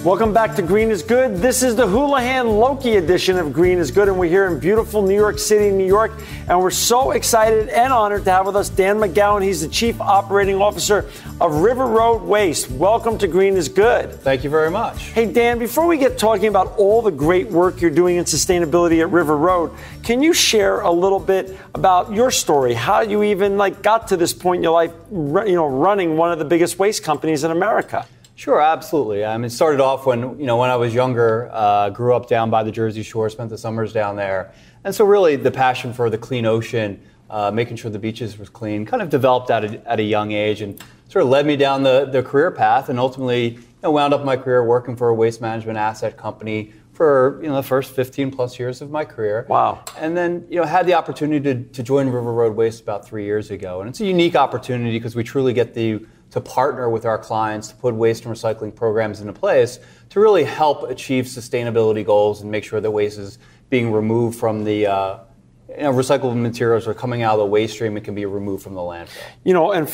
Welcome back to Green is Good. This is the Houlihan Lokey edition of Green is Good, and we're here in beautiful New York City, New York, and we're so excited and honored to have with us Dan McGowan. He's the Chief Operating Officer of RiverRoad Waste. Welcome to Green is Good. Thank you very much. Hey, Dan, before we get talking about all the great work you're doing in sustainability at RiverRoad, can you share a little bit about your story? How you even got to this point in your life, running one of the biggest waste companies in America? Sure, absolutely. It started off when I was younger, grew up down by the Jersey Shore, spent the summers down there. And so really the passion for the clean ocean, making sure the beaches was clean, kind of developed at a young age and sort of led me down the career path, and ultimately wound up my career working for a waste management asset company for the first 15 plus years of my career. Wow. And then had the opportunity to join RiverRoad Waste about 3 years ago. And it's a unique opportunity because we truly get to partner with our clients to put waste and recycling programs into place to really help achieve sustainability goals and make sure that waste is being removed from the recyclable materials are coming out of the waste stream and can be removed from the landfill. And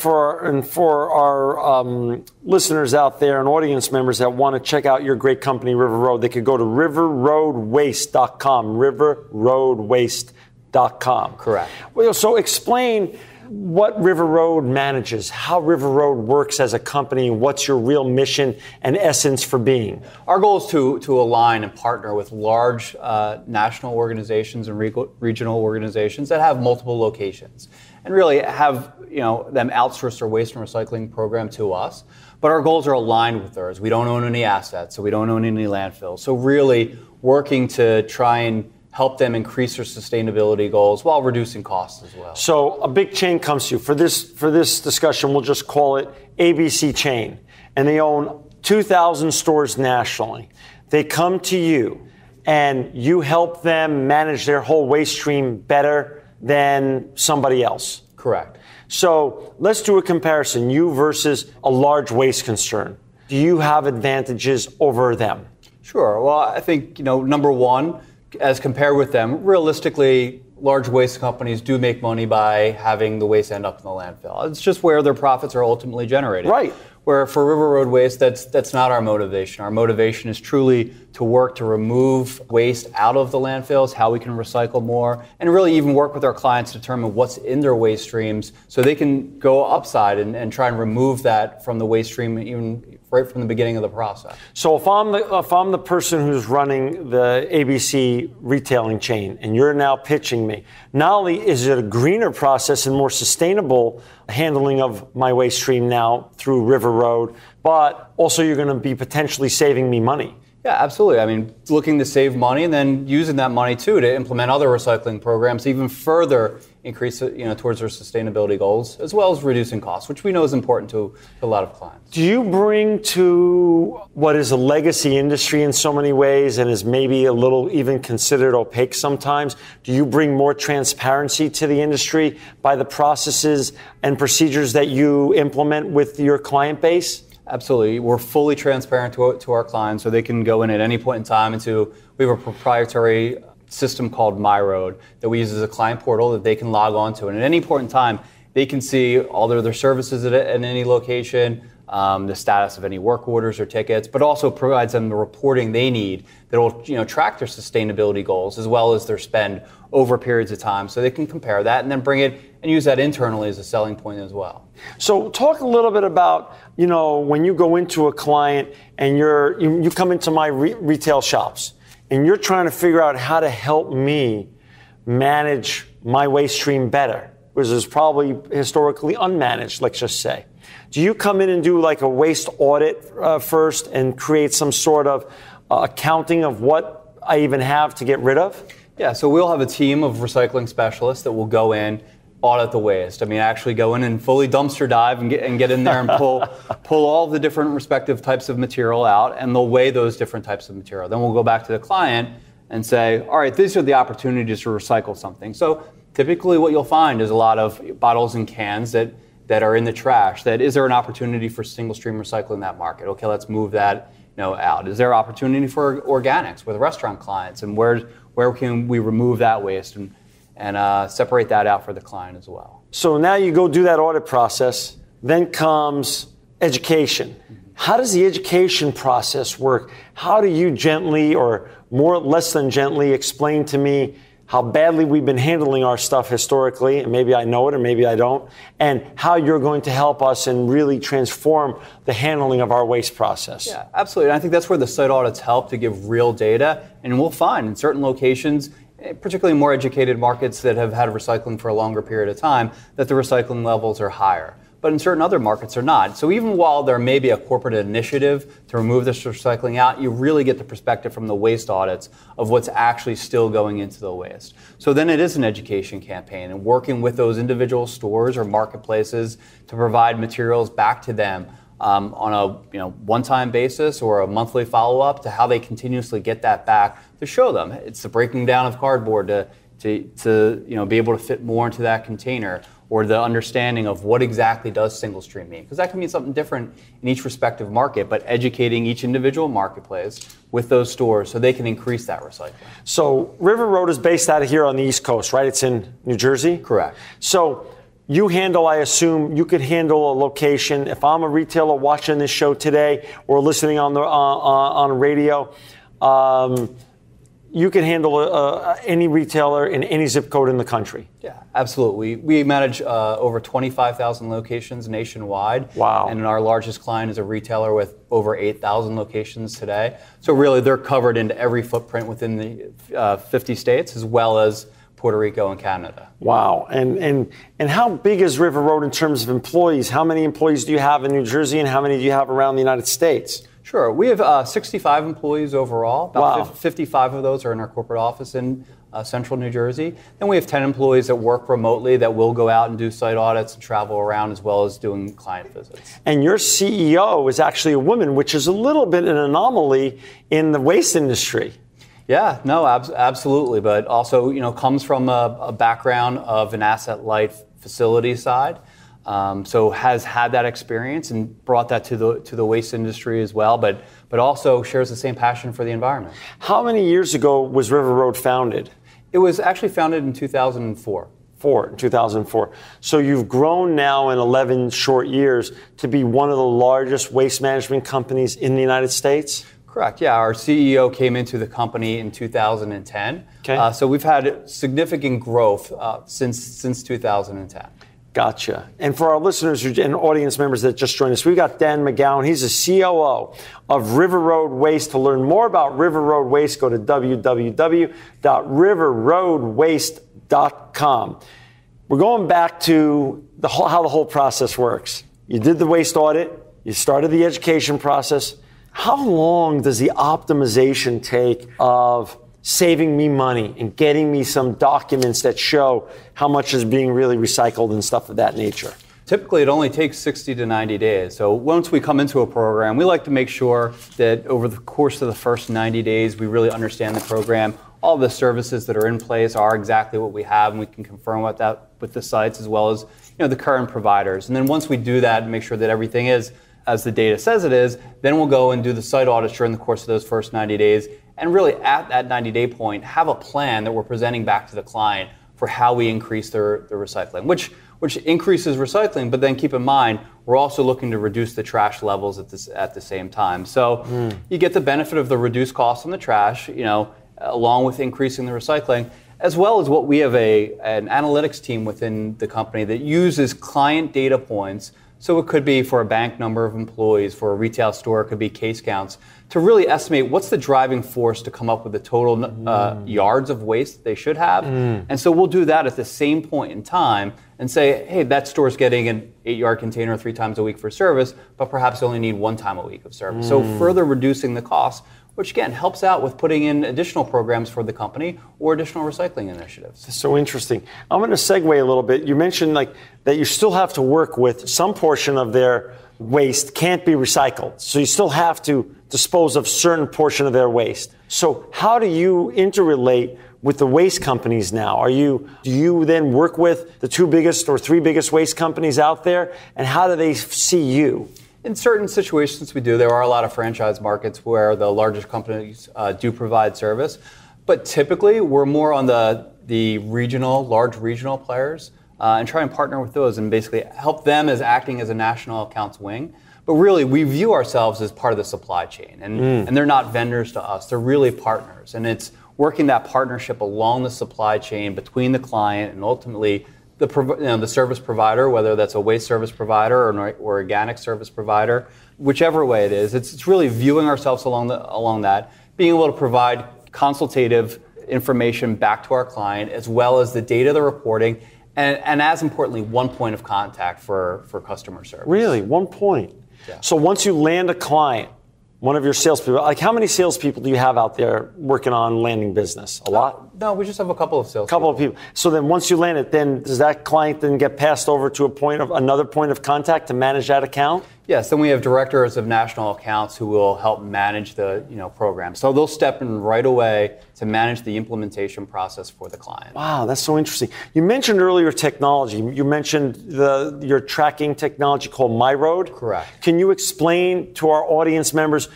for our listeners out there and audience members that want to check out your great company, RiverRoad, they could go to riverroadwaste.com, riverroadwaste.com. Correct. Well, so explain what RiverRoad manages, how RiverRoad works as a company, what's your real mission and essence for being? Our goal is to align and partner with large national organizations and regional organizations that have multiple locations and really have them outsource their waste and recycling program to us. But our goals are aligned with theirs. We don't own any assets, so we don't own any landfills. So really working to try and help them increase their sustainability goals while reducing costs as well. So a big chain comes to you. For this discussion, we'll just call it ABC Chain. And they own 2,000 stores nationally. They come to you and you help them manage their whole waste stream better than somebody else. Correct. So let's do a comparison, you versus a large waste concern. Do you have advantages over them? Sure. Well, I think, number one, as compared with them, realistically, large waste companies do make money by having the waste end up in the landfill. It's just where their profits are ultimately generated. Right. Where for RiverRoad Waste, that's not our motivation. Our motivation is truly to work to remove waste out of the landfills, how we can recycle more, and really even work with our clients to determine what's in their waste streams so they can go upside and try and remove that from the waste stream even right from the beginning of the process. So if I'm the person who's running the ABC retailing chain and you're now pitching me, not only is it a greener process and more sustainable handling of my waste stream now through RiverRoad, but also you're going to be potentially saving me money. Yeah, absolutely. Looking to save money and then using that money too to implement other recycling programs to even further increase towards our sustainability goals, as well as reducing costs, which we know is important to a lot of clients. Do you bring to what is a legacy industry in so many ways and is maybe a little even considered opaque sometimes? Do you bring more transparency to the industry by the processes and procedures that you implement with your client base? Absolutely. We're fully transparent to our clients, so they can go in at any point in time we have a proprietary system called MyRoad that we use as a client portal that they can log on to. And at any point in time, they can see all their services at any location, the status of any work orders or tickets, but also provides them the reporting they need that will track their sustainability goals as well as their spend over periods of time, so they can compare that and then bring it and use that internally as a selling point as well. So talk a little bit about, when you go into a client and you come into my retail shops and you're trying to figure out how to help me manage my waste stream better, which is probably historically unmanaged, let's just say. Do you come in and do like a waste audit first and create some sort of accounting of what I even have to get rid of? Yeah, so we'll have a team of recycling specialists that will go in, audit the waste. Actually go in and fully dumpster dive and get in there and pull all the different respective types of material out, and they'll weigh those different types of material. Then we'll go back to the client and say, all right, these are the opportunities to recycle something. So typically what you'll find is a lot of bottles and cans that are in the trash. Is there an opportunity for single stream recycling in that market? Okay, let's move that out. Is there opportunity for organics with restaurant clients, and where can we remove that waste and separate that out for the client as well? So now you go do that audit process. Then comes education. How does the education process work? How do you gently or more less than gently explain to me how badly we've been handling our stuff historically, and maybe I know it or maybe I don't, and how you're going to help us and really transform the handling of our waste process? Yeah, absolutely. And I think that's where the site audits help to give real data. And we'll find in certain locations, particularly more educated markets that have had recycling for a longer period of time, that the recycling levels are higher. But in certain other markets are not. So even while there may be a corporate initiative to remove this recycling out, you really get the perspective from the waste audits of what's actually still going into the waste. So then it is an education campaign and working with those individual stores or marketplaces to provide materials back to them on a one-time basis or a monthly follow-up to how they continuously get that back to show them. It's the breaking down of cardboard to be able to fit more into that container, or the understanding of what exactly does single stream mean. Because that can mean something different in each respective market, but educating each individual marketplace with those stores so they can increase that recycling. So RiverRoad is based out of here on the East Coast, right? It's in New Jersey? Correct. So you handle, I assume, you could handle a location. If I'm a retailer watching this show today or listening on radio, you can handle any retailer in any zip code in the country. Yeah, absolutely. We manage over 25,000 locations nationwide. Wow. And our largest client is a retailer with over 8,000 locations today. So really, they're covered into every footprint within the 50 states, as well as Puerto Rico and Canada. Wow. And how big is RiverRoad in terms of employees? How many employees do you have in New Jersey, and how many do you have around the United States? Sure. We have 65 employees overall. About 55 of those are in our corporate office in central New Jersey. Then we have 10 employees that work remotely that will go out and do site audits and travel around, as well as doing client visits. And your CEO is actually a woman, which is a little bit an anomaly in the waste industry. Yeah, no, absolutely. But also, comes from a background of an asset-light facility side. So has had that experience and brought that to the waste industry as well, but also shares the same passion for the environment. How many years ago was RiverRoad founded? It was actually founded in 2004. 2004. So you've grown now in 11 short years to be one of the largest waste management companies in the United States? Correct. Yeah, our CEO came into the company in 2010. Okay. So we've had significant growth since 2010. Gotcha. And for our listeners and audience members that just joined us, we've got Dan McGowan. He's the COO of RiverRoad Waste. To learn more about RiverRoad Waste, go to www.riverroadwaste.com. We're going back to how the whole process works. You did the waste audit. You started the education process. How long does the optimization take of saving me money and getting me some documents that show how much is being really recycled and stuff of that nature? Typically, it only takes 60 to 90 days. So once we come into a program, we like to make sure that over the course of the first 90 days, we really understand the program. All the services that are in place are exactly what we have, and we can confirm that with the sites as well as the current providers. And then once we do that and make sure that everything is as the data says it is, then we'll go and do the site audits during the course of those first 90 days. And really, at that 90-day point, have a plan that we're presenting back to the client for how we increase their recycling, which increases recycling. But then keep in mind, we're also looking to reduce the trash levels at the same time. So you get the benefit of the reduced cost on the trash, along with increasing the recycling, as well as what we have an analytics team within the company that uses client data points. So it could be for a bank number of employees, for a retail store, it could be case counts, to really estimate what's the driving force to come up with the total yards of waste that they should have. And so we'll do that at the same point in time and say, hey, that store's getting an 8-yard container 3 times a week for service, but perhaps only need 1 time a week of service. So further reducing the cost, which again helps out with putting in additional programs for the company or additional recycling initiatives. That's so interesting. I'm going to segue a little bit. You mentioned that you still have to work with some portion of their waste can't be recycled. So you still have to dispose of certain portion of their waste. So how do you interrelate with the waste companies now? Do you then work with the 2 biggest or 3 biggest waste companies out there? And how do they see you? In certain situations we do. There are a lot of franchise markets where the largest companies do provide service. But typically we're more on the large regional players and try and partner with those and basically help them as acting as a national accounts wing. But really, we view ourselves as part of the supply chain, and they're not vendors to us. They're really partners, and it's working that partnership along the supply chain between the client and ultimately the service provider, whether that's a waste service provider or an organic service provider, whichever way it is. It's really viewing ourselves along that, being able to provide consultative information back to our client, as well as the data, the reporting, and as importantly, one point of contact for customer service. Really, one point. Yeah. So once you land a client, one of your salespeople, like how many salespeople do you have out there working on landing business? A lot? No, we just have a couple of salespeople. Couple of people. So then once you land it, then does that client then get passed over to another point of contact to manage that account? Yes, then we have directors of national accounts who will help manage the program. So they'll step in right away to manage the implementation process for the client. Wow, that's so interesting. You mentioned earlier technology. You mentioned your tracking technology called MyRoad. Correct. Can you explain to our audience members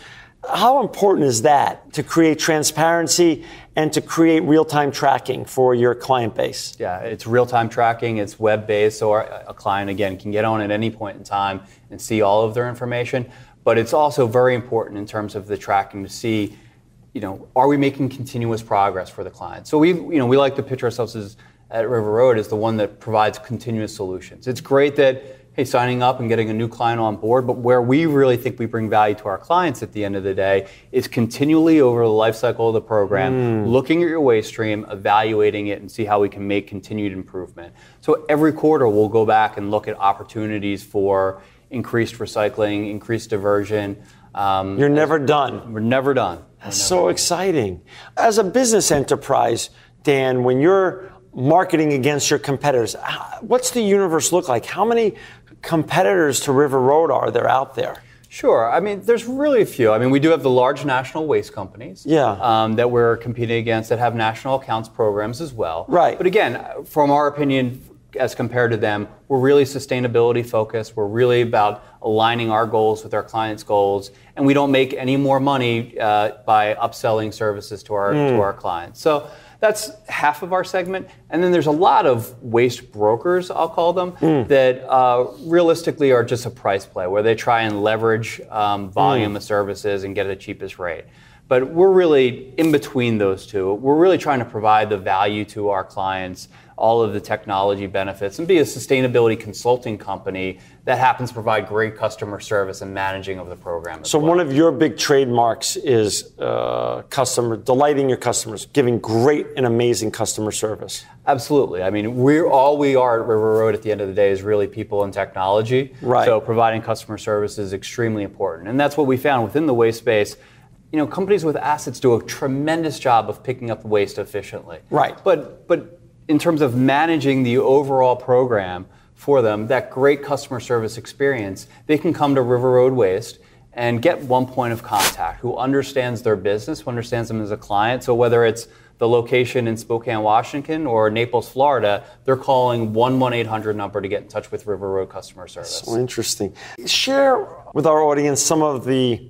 how important is that to create transparency and to create real-time tracking for your client base? Yeah, it's real-time tracking. It's web-based, so a client, again, can get on at any point in time and see all of their information. But it's also very important in terms of the tracking to see, are we making continuous progress for the client? So we like to picture ourselves at RiverRoad as the one that provides continuous solutions. It's great that, signing up and getting a new client on board, but where we really think we bring value to our clients at the end of the day is continually over the life cycle of the program, looking at your waste stream, evaluating it, and see how we can make continued improvement. So every quarter we'll go back and look at opportunities for increased recycling, increased diversion. You're never done. We're never done. That's so exciting. As a business enterprise, Dan, when you're marketing against your competitors, what's the universe look like? How many competitors to RiverRoad are there out there? Sure. I mean, there's really a few. I mean, we do have the large national waste companies that we're competing against that have national accounts programs as well. Right. But again, from our opinion, as compared to them, we're really sustainability focused. We're really about aligning our goals with our clients' goals, and we don't make any more money by upselling services to our clients. So that's half of our segment. And then there's a lot of waste brokers, I'll call them, that realistically are just a price play, where they try and leverage volume of services and get the cheapest rate. But we're really in between those two. We're really trying to provide the value to our clients, all of the technology benefits, and be a sustainability consulting company that happens to provide great customer service and managing of the program as well. So one of your big trademarks is delighting your customers, giving great and amazing customer service. Absolutely. I mean, all we are at RiverRoad at the end of the day is really people and technology. Right. So providing customer service is extremely important. And that's what we found within the waste space. Companies with assets do a tremendous job of picking up waste efficiently. Right. But in terms of managing the overall program for them, that great customer service experience, they can come to RiverRoad Waste and get one point of contact who understands their business, who understands them as a client. So whether it's the location in Spokane, Washington or Naples, Florida, they're calling 1-800 number to get in touch with RiverRoad customer service. So interesting. Share with our audience some of the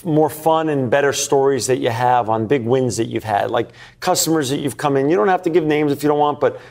more fun and better stories that you have on big wins that you've had, like customers that you've come in. You don't have to give names if you don't want, but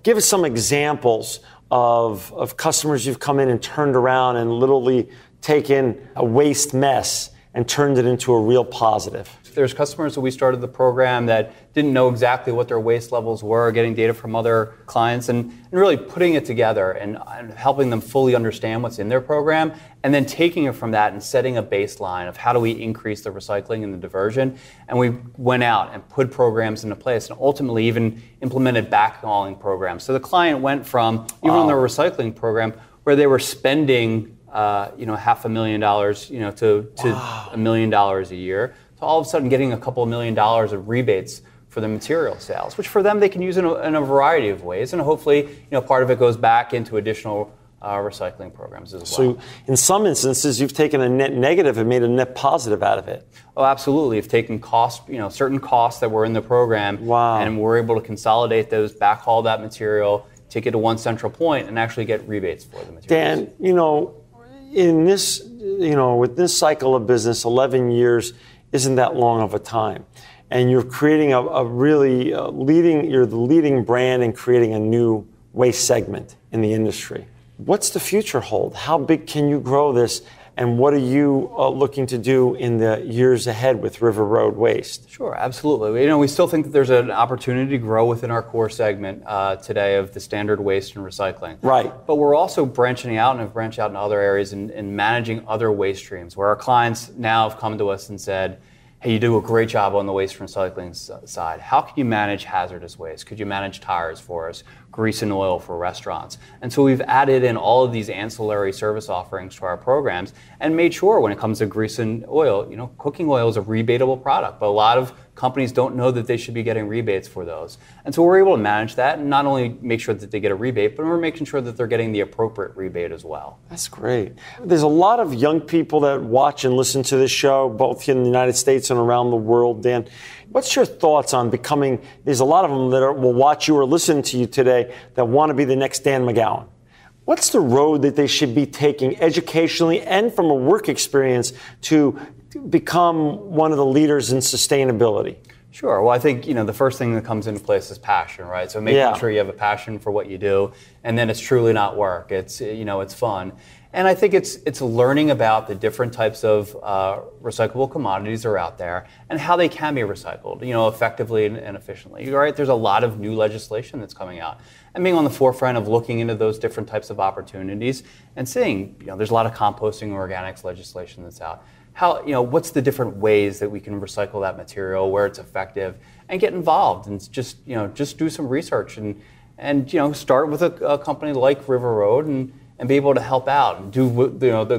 give us some examples of customers you've come in and turned around and literally taken a waste mess and turned it into a real positive. There's customers that we started the program that didn't know exactly what their waste levels were, getting data from other clients and really putting it together and helping them fully understand what's in their program, and then taking it from that and setting a baseline of how do we increase the recycling and the diversion. And we went out and put programs into place and ultimately even implemented backhauling programs. So the client went from, even on their recycling program, where they were spending $500,000 to $1 million a year, to all of a sudden getting a couple of $1 million of rebates for the material sales, which for them they can use in a variety of ways, and hopefully part of it goes back into additional recycling programs as well. So in some instances you've taken a net negative and made a net positive out of it. Oh, absolutely. We've taken certain costs that were in the program, and we're able to consolidate those, backhaul that material, take it to one central point, and actually get rebates for the materials. Dan, in this, with this cycle of business, 11 years isn't that long of a time. And you're creating you're the leading brand in creating a new waste segment in the industry. What's the future hold? How big can you grow this? And what are you looking to do in the years ahead with RiverRoad Waste? Sure, absolutely. We still think that there's an opportunity to grow within our core segment today of the standard waste and recycling. Right. But we're also branching out and have branched out in other areas and managing other waste streams where our clients now have come to us and said, hey, you do a great job on the waste and recycling side. How can you manage hazardous waste? Could you manage tires for us, grease and oil for restaurants? And so we've added in all of these ancillary service offerings to our programs and made sure when it comes to grease and oil, cooking oil is a rebatable product, but a lot of companies don't know that they should be getting rebates for those. And so we're able to manage that and not only make sure that they get a rebate, but we're making sure that they're getting the appropriate rebate as well. That's great. There's a lot of young people that watch and listen to this show, both here in the United States and around the world. Dan, what's your thoughts on becoming, there's a lot of them that will watch you or listen to you today that want to be the next Dan McGowan. What's the road that they should be taking educationally and from a work experience to become one of the leaders in sustainability? Sure. Well, I think, the first thing that comes into place is passion, right? So making sure you have a passion for what you do, and then it's truly not work. It's, it's fun. And I think it's learning about the different types of recyclable commodities that are out there and how they can be recycled, effectively and efficiently. Right? There's a lot of new legislation that's coming out. And being on the forefront of looking into those different types of opportunities and seeing, there's a lot of composting and organics legislation that's out. How, what's the different ways that we can recycle that material, where it's effective, and get involved and just do some research and start with a company like RiverRoad and be able to help out and do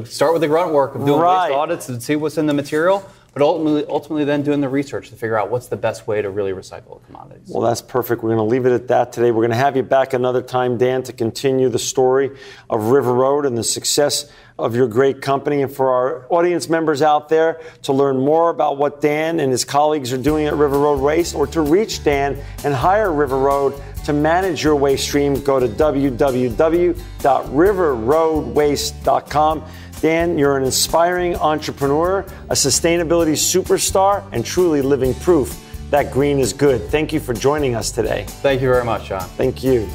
start with the grunt work of doing waste audits and see what's in the material, but ultimately then doing the research to figure out what's the best way to really recycle commodities. Well, that's perfect. We're going to leave it at that today. We're going to have you back another time, Dan, to continue the story of RiverRoad and the success of your great company. And for our audience members out there to learn more about what Dan and his colleagues are doing at RiverRoad Waste, or to reach Dan and hire RiverRoad to manage your waste stream, go to www.riverroadwaste.com. Dan, you're an inspiring entrepreneur, a sustainability superstar, and truly living proof that green is good. Thank you for joining us today. Thank you very much, John. Thank you.